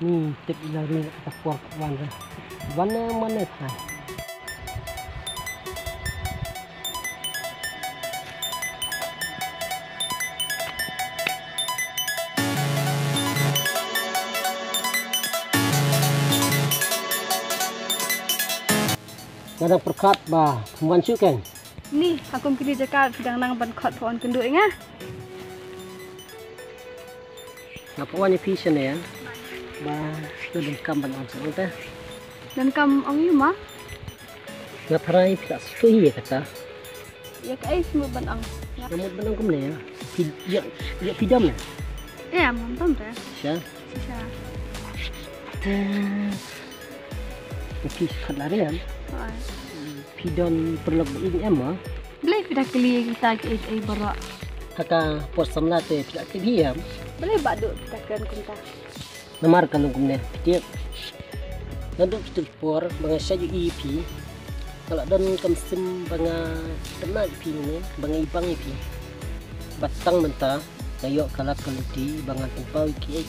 Ni tip lari atas kuat warna. Mana thay. Kadang perkat bah, teman kan? Ni, aku pergi Jakarta sedang nang ban khot phone kenduk ngah. Ngapa wani vision ya? Bah, tu dengkam ban on sang teh. Dan kam ong yu ma? Ngapa rai tidak sesuai ya kata? Ya kai semua ban ong. Namut ban on kumne ya? Ya pidam ya? Ya, mantam dah. Sya. Sisa. Okey, kat lari kan? Hai. Pidon perlu ini emma. Boleh kita keli kita ke barak. Haka posam late tidak kebiam. Boleh baduk kita kan kunta. Namar kalau kumne dia. Nanduk kita por banga saja EP. Kalau dan kamsim banga kena EP ni, banga ibang EP. Batang mentah kayo kalap kaliti banga tempau ki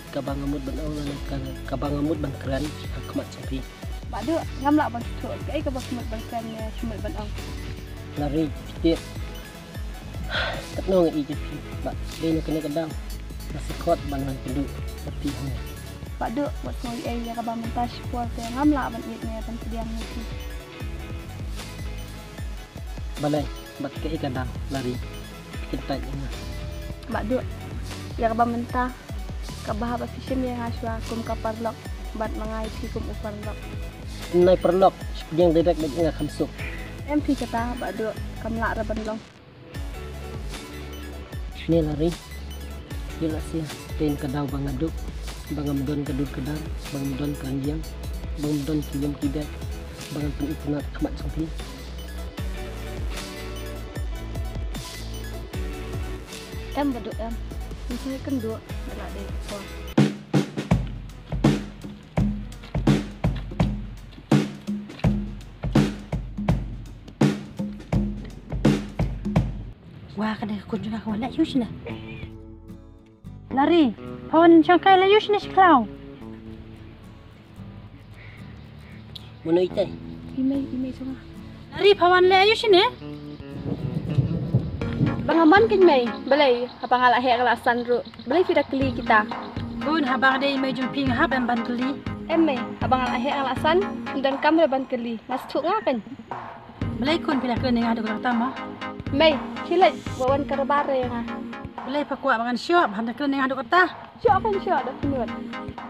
kabangamut ban awlan kabangamut ban keran akmat sapi. Baduk ngamlak ban tu kai ke bos mut ban kan semut ban ong. Lari dia. Tak nong i jepi. Bak dia kena kedang. Masih kuat ban penduk tapi ni. Baduk buat soi ya ka ban mentas sport yang ngamlak ban it ni ban sediang ni. Balai bak ke kadang lari. Kita ini. Baduk ya ka ban mentah ka bah vision yang aswa kum kapar lok bat mangai ti kum upar lok. Nai perlok yang direct bagi ngak kamsuk. MP kata baduk kamlak ra ban long. Ni lari. Jelas ya. Ten kadau bangaduk. Bangamdon kadut kedang. Bangamdon kanjang. Bangamdon kiyam kibat. Bangan pun ipunat kamat sangpi. Baduk misalnya kenduk belak deh kok. Wah, kada kun juga kawan nak yus na. Lari, pawan sangkai la yus na siklau. Mana itai? Imei sama. Lari pawan la yus na. Bangaman kin mei, belai apa ngalak hek kelasan ru. Belai tidak keli kita. Bun habang dei mai jumping hab em bantuli. Mei, abang ngalak hek kelasan dan kamu ban keli. Nas tuk ngapen? Belai kun pila kun dengan ada kurang tama. Mei, silat wawan kerbare yang ah. Belai pakwa bangan syop handa kun dengan ada kota. Syok kan syok dah penut.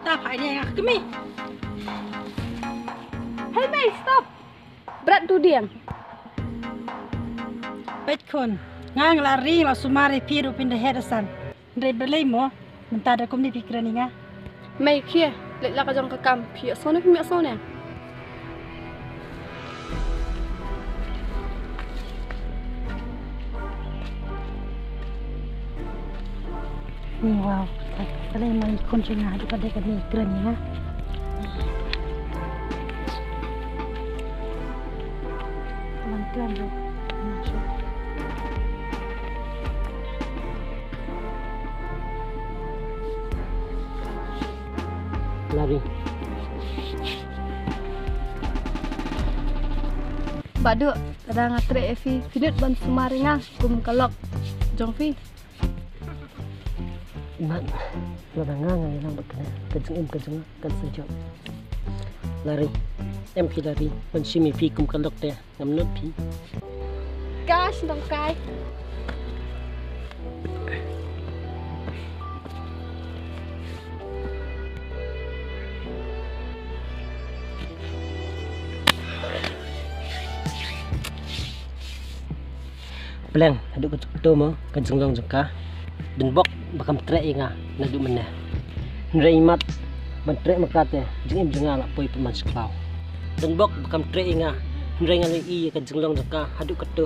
Tak apa dia yang kemi. Hey Mei, stop. Berat tu diam. Bet kun. Ngang lari la sumari piru pindah hedasan. Ndai belai mo mentada kum ni pikiran ninga. Mei kia, lek la kajong kekam. Piak sone piak sone. Ni wow. Belai mai kun jenga ada pada kini keren ninga. Mantuan tu. Lari. Baduk, kadang ngatre Evi. Finit ban sumaringa kum kalok. Jong fi. Iman. Ladang ngang yang berkena. Kajeng kan sejak. Lari. Pi lari. Pensimi pi kum kalok teh. Ngamnut pi. Gas dong kai. Peleng, aduk tu mo, kajeng long jengka. Dan bok bakam trek inga, naduk meneh. Nrai mat, ban trek makate, jeng jenga lak poi peman seklau. Dan bok bakam trek inga, nrai ngali i kajeng long jengka, aduk ketuh.